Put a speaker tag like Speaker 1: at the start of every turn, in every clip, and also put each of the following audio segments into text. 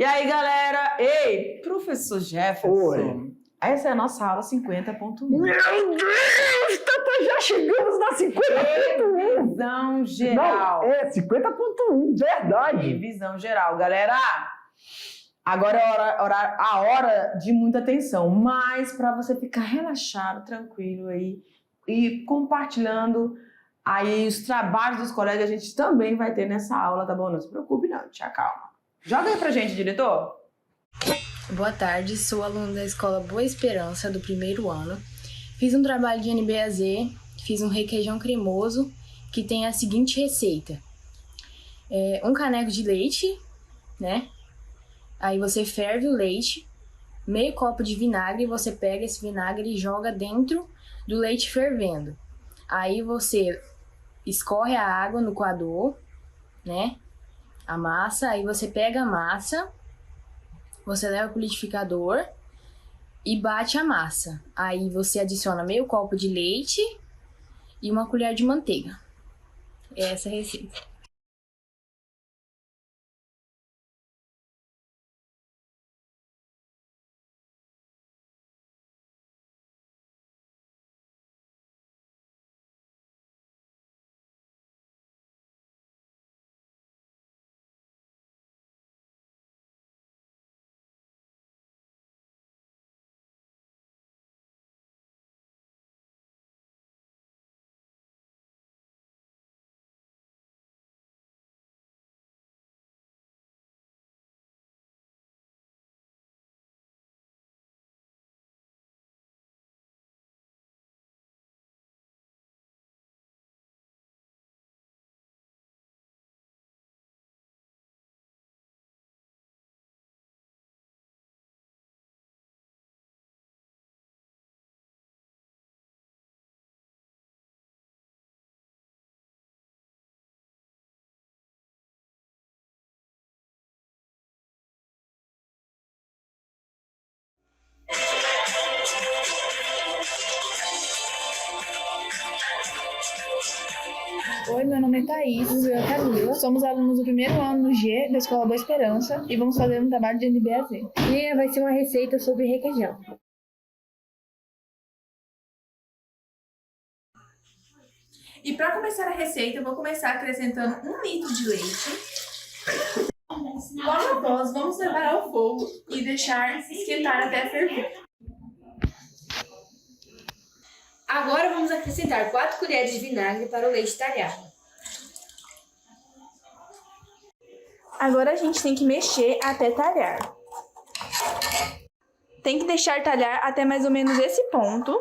Speaker 1: E aí, galera? Ei, professor Jefferson.
Speaker 2: Oi.
Speaker 1: Essa é a nossa aula 50.1.
Speaker 2: Meu Deus, Tata, já chegamos na 50.1.
Speaker 1: Revisão geral.
Speaker 2: Não, é 50.1, verdade.
Speaker 1: Revisão geral. Galera, agora é a hora de muita atenção, mas para você ficar relaxado, tranquilo aí e compartilhando aí os trabalhos dos colegas, a gente também vai ter nessa aula, tá bom? Não se preocupe não, te acalma. Joga aí pra gente, diretor.
Speaker 3: Boa tarde, sou aluno da Escola Boa Esperança, do primeiro ano. Fiz um trabalho de NBAZ, fiz um requeijão cremoso, que tem a seguinte receita. Um caneco de leite, né? Aí você ferve o leite, meio copo de vinagre, você pega esse vinagre e joga dentro do leite fervendo. Aí você escorre a água no coador, né? A massa, aí você pega a massa, você leva pro liquidificador e bate a massa. Aí você adiciona meio copo de leite e uma colher de manteiga. Essa é a receita.
Speaker 4: Oi, meu nome é Thaís, eu e a Camila. Somos alunos do primeiro ano no G da Escola Boa Esperança e vamos fazer um trabalho de NBAZ. E vai ser uma receita sobre requeijão.
Speaker 5: E para começar a receita, eu vou começar acrescentando 1 litro de leite. Logo após, vamos levar ao fogo e deixar esquentar até ferver.
Speaker 6: Agora vamos acrescentar 4 colheres de vinagre para o leite talhado.
Speaker 4: Agora a gente tem que mexer até talhar. Tem que deixar talhar até mais ou menos esse ponto.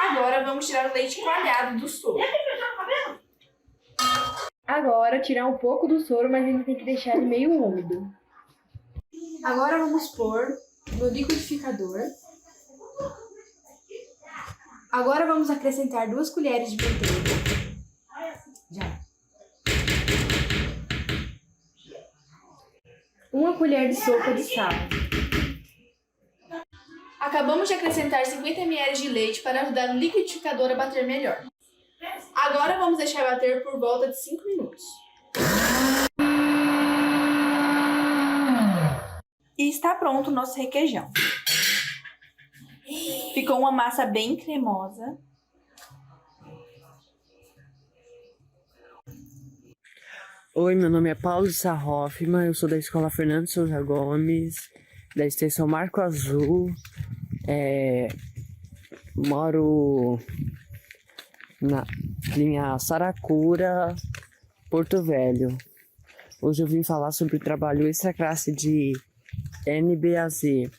Speaker 5: Agora vamos tirar o leite coalhado do soro.
Speaker 4: Agora tirar um pouco do soro, mas ainda tem que deixar ele meio úmido.
Speaker 5: Agora vamos pôr no liquidificador. Agora vamos acrescentar 2 colheres de manteiga. Já.
Speaker 4: 1 colher de sopa de sal.
Speaker 5: Acabamos de acrescentar 50 ml de leite para ajudar o liquidificador a bater melhor. Agora vamos deixar bater por volta de 5 minutos.
Speaker 4: E está pronto o nosso requeijão. Ficou uma massa bem cremosa.
Speaker 7: Oi, meu nome é Paulo Sarrofman, eu sou da Escola Fernando Souza Gomes, da extensão Marco Azul, moro na linha Saracura, Porto Velho. Hoje eu vim falar sobre o trabalho extra classe de NBAZ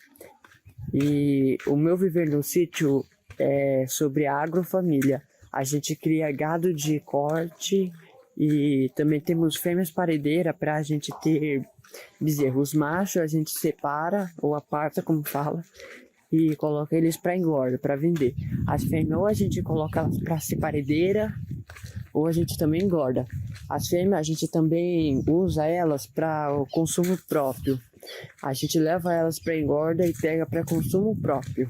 Speaker 7: e o meu viver no sítio é sobre a agrofamília. A gente cria gado de corte e também temos fêmeas paredeiras para a gente ter bezerros machos. A gente separa ou aparta, como fala, e coloca eles para engorda, para vender. As fêmeas ou a gente coloca elas para ser paredeira ou a gente também engorda. As fêmeas a gente também usa elas para o consumo próprio. A gente leva elas para engorda e pega para consumo próprio.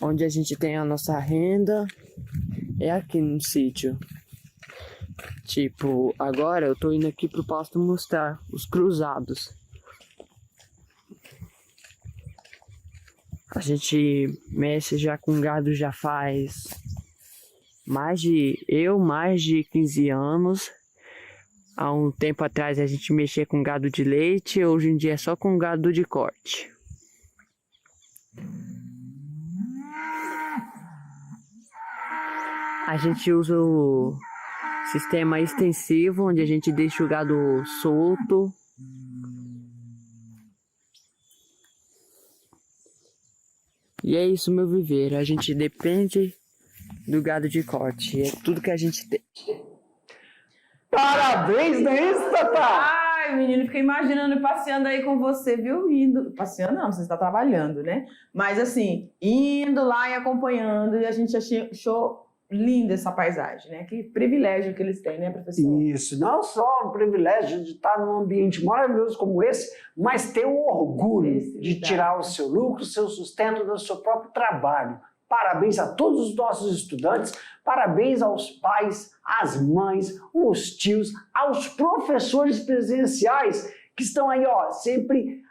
Speaker 7: Onde a gente tem a nossa renda é aqui no sítio. Tipo, agora eu tô indo aqui pro pasto mostrar os cruzados. A gente mexe já com gado já faz mais de 15 anos. Há um tempo atrás a gente mexia com gado de leite, hoje em dia é só com gado de corte. A gente usa o sistema extensivo, onde a gente deixa o gado solto. E é isso, meu viver. A gente depende do gado de corte. É tudo que a gente tem.
Speaker 2: Parabéns, não é isso, Tatá?
Speaker 1: Ai, menino, fiquei imaginando passeando aí com você, viu? Indo. Passeando não, você está trabalhando, né? Mas assim, indo lá e acompanhando, e a gente achou linda essa paisagem, né? Que privilégio que eles têm, né, professor?
Speaker 2: Isso, não só o privilégio de estar num ambiente maravilhoso como esse, mas ter o orgulho de tirar o seu lucro, o seu sustento do seu próprio trabalho. Parabéns a todos os nossos estudantes, parabéns aos pais, às mães, os tios, aos professores presenciais que estão aí, ó, sempre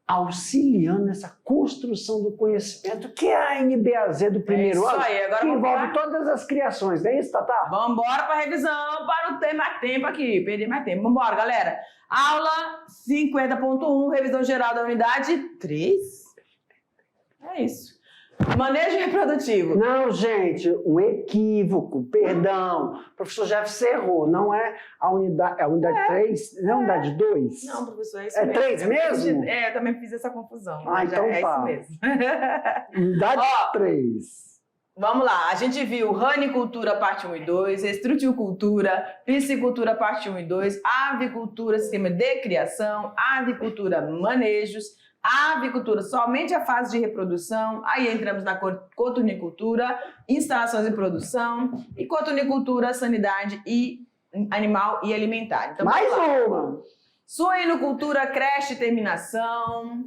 Speaker 2: auxiliando nessa construção do conhecimento, que é a NBAZ do primeiro ano,
Speaker 1: aí, agora
Speaker 2: que envolve todas as criações, não é isso, Tatá?
Speaker 1: Vamos embora para a revisão, para não ter mais tempo aqui, perder mais tempo. Vamos embora, galera. Aula 50.1, revisão geral da unidade 3. É isso. Manejo reprodutivo.
Speaker 2: Não, gente, um equívoco, perdão. O professor Jefferson errou, não é a unidade, é a unidade 3, não é a unidade 2?
Speaker 1: Não, professor, é isso
Speaker 2: É
Speaker 1: mesmo.
Speaker 2: 3 mesmo?
Speaker 1: Eu também fiz essa confusão.
Speaker 2: Ah,
Speaker 1: mas
Speaker 2: então
Speaker 1: é
Speaker 2: tá.
Speaker 1: isso mesmo.
Speaker 2: Unidade
Speaker 1: Ó,
Speaker 2: 3.
Speaker 1: Vamos lá, a gente viu ranicultura parte 1 e 2, estruticultura, piscicultura parte 1 e 2, avicultura, sistema de criação, avicultura, manejos, avicultura, somente a fase de reprodução, aí entramos na cotonicultura, instalações de produção, e cotonicultura, sanidade e animal e alimentar. Então,
Speaker 2: Mais
Speaker 1: vamos lá.
Speaker 2: uma.
Speaker 1: Suinocultura, creche e terminação.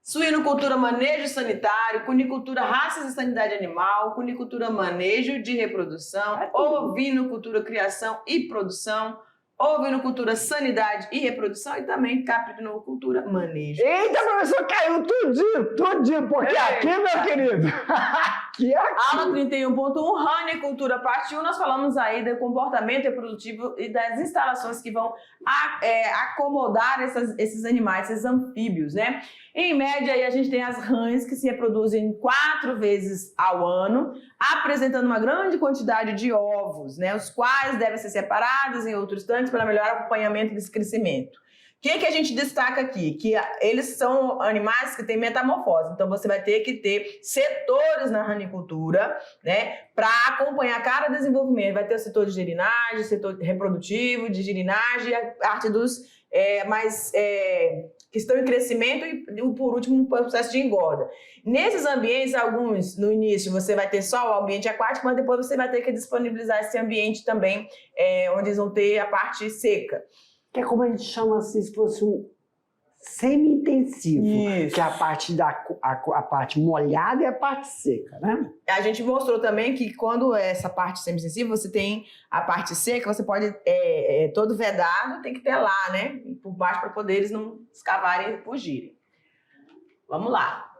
Speaker 1: Suinocultura, manejo sanitário. Cunicultura, raças e sanidade animal. Cunicultura, manejo de reprodução. Ovinocultura, criação e produção. Ovinocultura, sanidade e reprodução. E também caprinocultura, manejo.
Speaker 2: Eita, professor, caiu tudinho, porque aqui, meu querido, aqui.
Speaker 1: Aula 31.1, ranicultura, parte 1, nós falamos aí do comportamento reprodutivo e das instalações que vão acomodar esses animais, esses anfíbios, né? Em média, aí a gente tem as rãs que se reproduzem 4 vezes ao ano, apresentando uma grande quantidade de ovos, né? Os quais devem ser separados em outros tanques para melhor acompanhamento desse crescimento. O que a gente destaca aqui? Que eles são animais que têm metamorfose, então você vai ter que ter setores na ranicultura, né, para acompanhar cada desenvolvimento. Vai ter o setor de girinagem, setor reprodutivo, de girinagem, a parte dos que estão em crescimento e, por último, no processo de engorda. Nesses ambientes, alguns, no início, você vai ter só o ambiente aquático, mas depois você vai ter que disponibilizar esse ambiente também, onde eles vão ter a parte seca.
Speaker 2: Que é como a gente chama assim, se fosse um semi-intensivo.
Speaker 1: Isso.
Speaker 2: Que é a parte, a parte molhada e a parte seca, né?
Speaker 1: A gente mostrou também que quando essa parte semi-sensível, você tem a parte seca, você pode, todo vedado, tem que ter lá, né? Por baixo para poder eles não escavarem e fugirem. Vamos lá.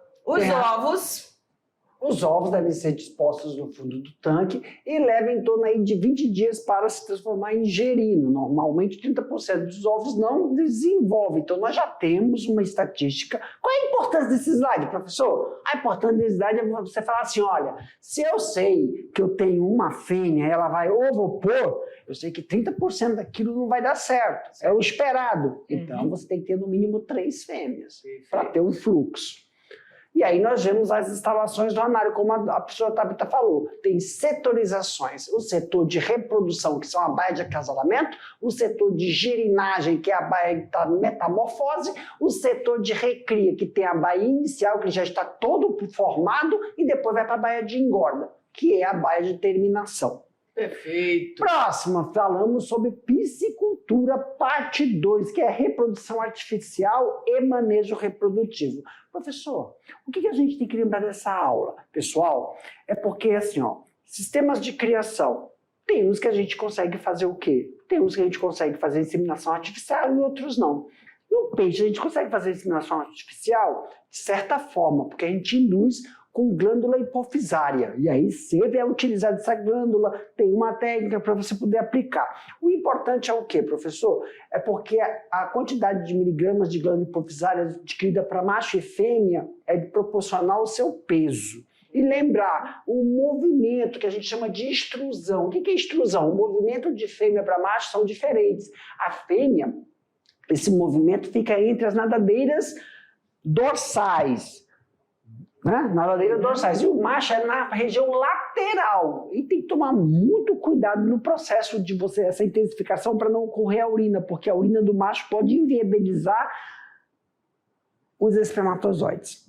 Speaker 2: Os ovos devem ser dispostos no fundo do tanque e levam em torno aí de 20 dias para se transformar em gerino. Normalmente, 30% dos ovos não desenvolvem. Então, nós já temos uma estatística. Qual é a importância desse slide, professor? A importância desse slide é você falar assim, olha, se eu sei que eu tenho uma fêmea e ela vai ovopor, eu sei que 30% daquilo não vai dar certo. É o esperado. Então, você tem que ter no mínimo 3 fêmeas para ter um fluxo. E aí nós vemos as instalações do anário, como a professora Tabita falou. Tem setorizações. O setor de reprodução, que são a baia de acasalamento, o setor de girinagem, que é a baia da metamorfose, o setor de recria, que tem a baia inicial, que já está todo formado, e depois vai para a baia de engorda, que é a baia de terminação.
Speaker 1: Perfeito.
Speaker 2: Próxima, falamos sobre piscicultura, parte 2, que é reprodução artificial e manejo reprodutivo. Professor, o que a gente tem que lembrar dessa aula, pessoal? É porque, assim, ó, sistemas de criação Tem uns que a gente consegue fazer o quê? Tem uns que a gente consegue fazer inseminação artificial e outros não. No peixe a gente consegue fazer inseminação artificial de certa forma, porque a gente induz com glândula hipofisária. E aí sempre é utilizada essa glândula, tem uma técnica para você poder aplicar. O importante é o quê, professor? É porque a quantidade de miligramas de glândula hipofisária adquirida para macho e fêmea é proporcional ao seu peso. E lembrar, o movimento que a gente chama de extrusão. O que é extrusão? O movimento de fêmea para macho são diferentes. A fêmea, esse movimento fica entre as nadadeiras dorsais. Nadadeiras dorsais. E o macho é na região lateral. E tem que tomar muito cuidado no processo de você, essa intensificação, para não ocorrer a urina, porque a urina do macho pode inviabilizar os espermatozoides.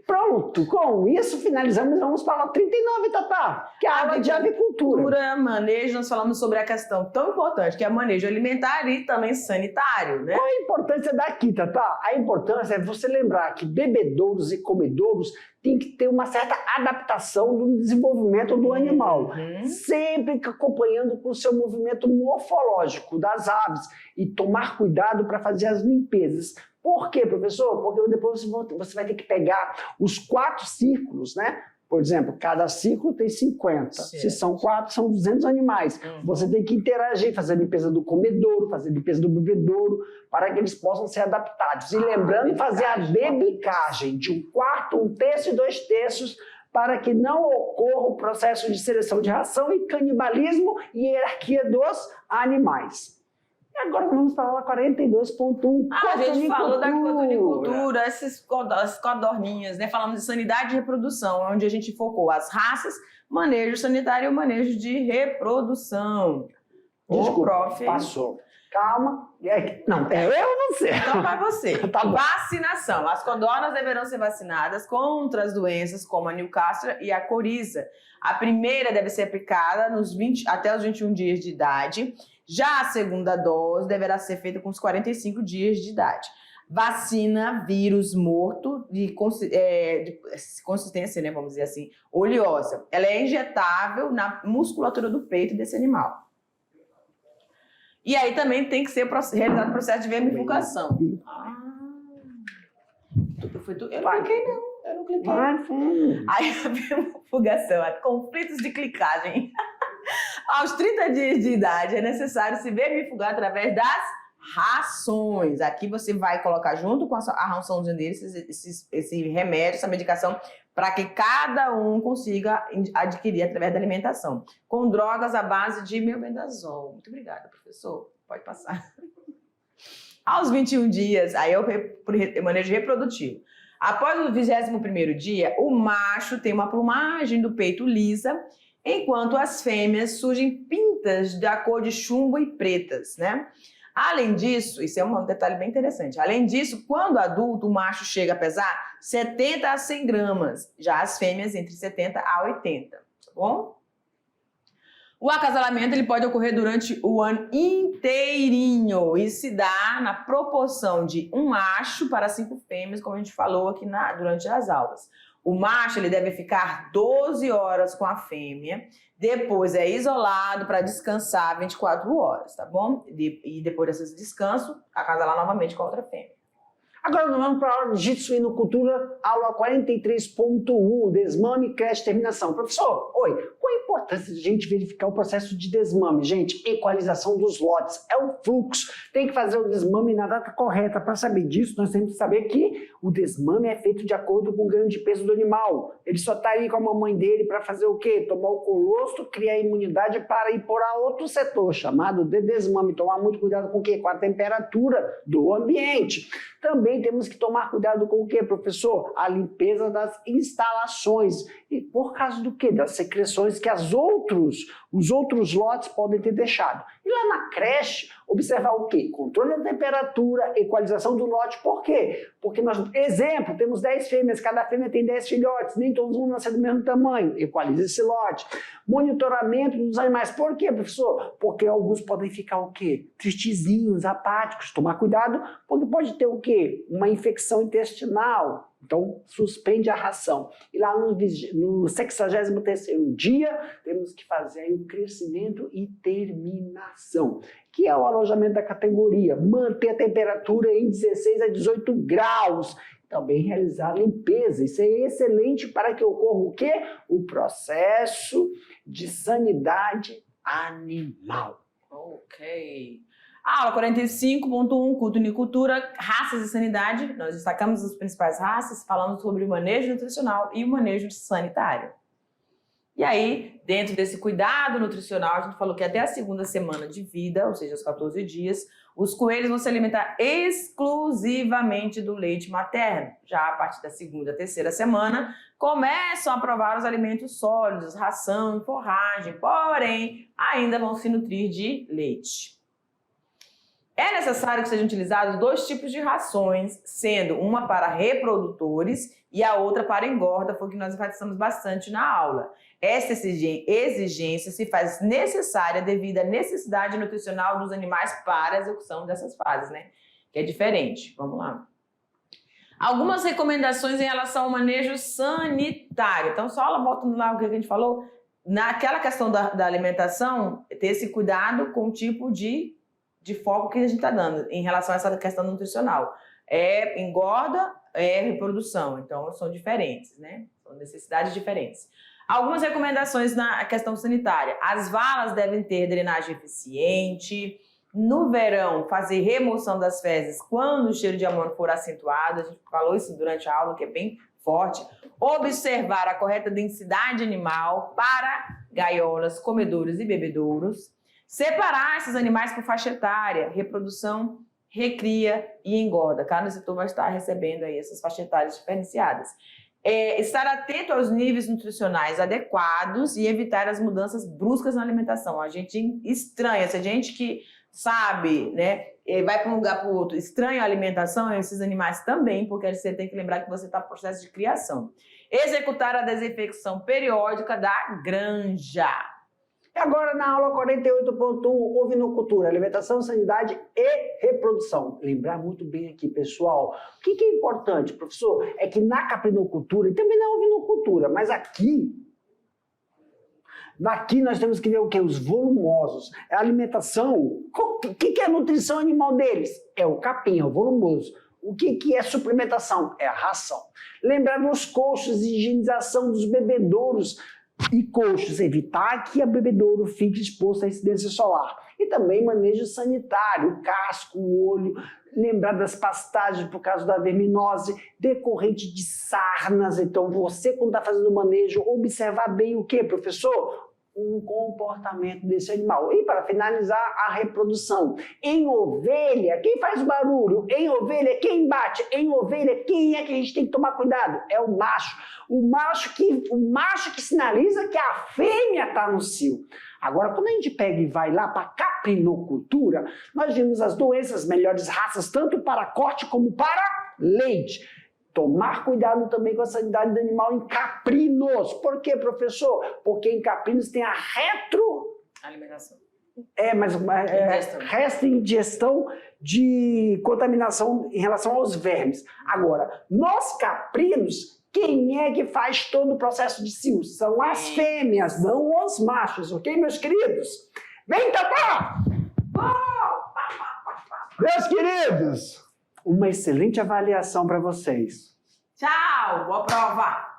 Speaker 2: Pronto, com isso finalizamos, vamos para a 39, Tatá, que é a aula de avicultura.
Speaker 1: Manejo, nós falamos sobre a questão tão importante que é manejo alimentar e também sanitário, né?
Speaker 2: Qual a importância daqui, Tatá? A importância é você lembrar que bebedouros e comedouros têm que ter uma certa adaptação do desenvolvimento do animal, sempre acompanhando com o seu movimento morfológico das aves e tomar cuidado para fazer as limpezas. Por quê, professor? Porque depois você vai ter que pegar os 4 círculos, né? Por exemplo, cada ciclo tem 50.
Speaker 1: Certo.
Speaker 2: Se são 4, são 200 animais. Você tem que interagir, fazer a limpeza do comedouro, fazer a limpeza do bebedouro, para que eles possam ser adaptados. E lembrando, fazer a bebicagem de 1/4, 1/3 e 2/3, para que não ocorra o processo de seleção de ração e canibalismo e hierarquia dos animais. E agora vamos para a aula 42.1.
Speaker 1: A gente falou da cotonicultura, essas codorninhas, né? Falamos de sanidade e reprodução, onde a gente focou as raças, manejo sanitário e o manejo de reprodução.
Speaker 2: Desculpa,
Speaker 1: prof.
Speaker 2: passou. Calma. Não, é eu ou você?
Speaker 1: Então vai você.
Speaker 2: Tá bom.
Speaker 1: Vacinação. As codornas deverão ser vacinadas contra as doenças como a Newcastle e a coriza. A primeira deve ser aplicada até os 21 dias de idade. Já a segunda dose deverá ser feita com os 45 dias de idade. Vacina vírus morto de consistência, né, vamos dizer assim, oleosa. Ela é injetável na musculatura do peito desse animal. E aí também tem que ser realizado o processo de vermifugação. Eu não cliquei, não. Eu não cliquei. Aí a vermifugação, conflitos de clicagem. Aos 30 dias de idade é necessário se vermifugar através das rações. Aqui você vai colocar junto com a raçãozinha deles esse remédio, essa medicação, para que cada um consiga adquirir através da alimentação. Com drogas à base de mebendazol. Muito obrigada, professor. Pode passar. Aos 21 dias, aí é o manejo reprodutivo. Após o 21º dia, o macho tem uma plumagem do peito lisa, enquanto as fêmeas surgem pintas da cor de chumbo e pretas, né? Além disso, isso é um detalhe bem interessante, além disso, quando adulto, o macho chega a pesar 70 a 100 gramas, já as fêmeas entre 70 a 80, tá bom? O acasalamento ele pode ocorrer durante o ano inteirinho e se dá na proporção de 1 macho para 5 fêmeas, como a gente falou aqui durante as aulas. O macho ele deve ficar 12 horas com a fêmea, depois é isolado para descansar 24 horas, tá bom? E depois desse descanso, acasalar novamente com a outra fêmea.
Speaker 2: Agora nós vamos para a aula de Jiu-Jitsu e Inocultura, aula 43.1, desmame, creche, terminação. Professor, oi, qual a importância de a gente verificar o processo de desmame? Gente, equalização dos lotes, é um fluxo, tem que fazer o desmame na data correta. Para saber disso, nós temos que saber que o desmame é feito de acordo com o ganho de peso do animal. Ele só está aí com a mamãe dele para fazer o quê? Tomar o colostro, criar imunidade para ir por outro setor, chamado de desmame. Tomar muito cuidado com o quê? Com a temperatura do ambiente. Também temos que tomar cuidado com o quê, professor? A limpeza das instalações. E por causa do quê? Das secreções que os outros lotes podem ter deixado. E lá na creche, observar o quê? Controle da temperatura, equalização do lote. Por quê? Porque nós, exemplo, temos 10 fêmeas, cada fêmea tem 10 filhotes, nem todos vão nascer do mesmo tamanho. Equaliza esse lote. Monitoramento dos animais. Por quê, professor? Porque alguns podem ficar o quê? Tristezinhos, apáticos. Tomar cuidado, porque pode ter o quê? Uma infecção intestinal. Então, suspende a ração. E lá no 63º dia, temos que fazer aí o crescimento e terminação, que é o alojamento da categoria. Manter a temperatura em 16 a 18 graus. Também realizar a limpeza. Isso é excelente para que ocorra o quê? O processo de sanidade animal.
Speaker 1: Ok. Aula 45.1, cultura, raças e sanidade. Nós destacamos as principais raças, falamos sobre o manejo nutricional e o manejo sanitário. E aí, dentro desse cuidado nutricional, a gente falou que até a segunda semana de vida, ou seja, os 14 dias, os coelhos vão se alimentar exclusivamente do leite materno. Já a partir da segunda, terceira semana, começam a provar os alimentos sólidos, ração e forragem, porém, ainda vão se nutrir de leite. É necessário que sejam utilizados 2 tipos de rações, sendo uma para reprodutores e a outra para engorda, foi o que nós enfatizamos bastante na aula. Esta exigência se faz necessária devido à necessidade nutricional dos animais para a execução dessas fases, né? Que é diferente. Vamos lá. Algumas recomendações em relação ao manejo sanitário. Então, só voltando lá o que a gente falou, naquela questão da alimentação, ter esse cuidado com o tipo de foco que a gente está dando em relação a essa questão nutricional. É engorda, é reprodução. Então, são diferentes, né? São necessidades diferentes. Algumas recomendações na questão sanitária. As valas devem ter drenagem eficiente. No verão, fazer remoção das fezes quando o cheiro de amônio for acentuado. A gente falou isso durante a aula, que é bem forte. Observar a correta densidade animal para gaiolas, comedouros e bebedouros. Separar esses animais por faixa etária, reprodução, recria e engorda. Cada setor vai estar recebendo aí essas faixas etárias diferenciadas. Estar atento aos níveis nutricionais adequados e evitar as mudanças bruscas na alimentação. A gente estranha, se a gente que sabe, né, vai para um lugar para o outro, estranha a alimentação, esses animais também, porque você tem que lembrar que você está no processo de criação. Executar a desinfecção periódica da granja.
Speaker 2: E agora na aula 48.1, ovinocultura, alimentação, sanidade e reprodução. Lembrar muito bem aqui, pessoal, o que é importante, professor, é que na caprinocultura, e também na ovinocultura, mas aqui nós temos que ver o quê? Os volumosos. A alimentação, o que é a nutrição animal deles? É o capim, é o volumoso. O que é suplementação? É a ração. Lembrar dos coxos, higienização dos bebedouros, e coxos, evitar que a bebedouro fique exposto à incidência solar. E também manejo sanitário, o casco, o olho, lembrar das pastagens por causa da verminose, decorrente de sarnas. Então você, quando está fazendo o manejo, observar bem o que, professor? O comportamento desse animal. E para finalizar, a reprodução. Em ovelha, quem faz barulho? Em ovelha, quem bate? Em ovelha, quem é que a gente tem que tomar cuidado? É o macho. O macho que sinaliza que a fêmea está no cio. Agora, quando a gente pega e vai lá para a caprinocultura, nós vimos as doenças, melhores raças, tanto para corte como para leite. Tomar cuidado também com a sanidade do animal em caprinos. Por quê, professor? Porque em caprinos tem a
Speaker 1: alimentação.
Speaker 2: Resta ingestão de contaminação em relação aos vermes. Agora, nos caprinos, quem é que faz todo o processo de cio? São as fêmeas, não os machos, ok, meus queridos? Vem, Tatá! Meus queridos, uma excelente avaliação para vocês.
Speaker 1: Tchau, boa prova!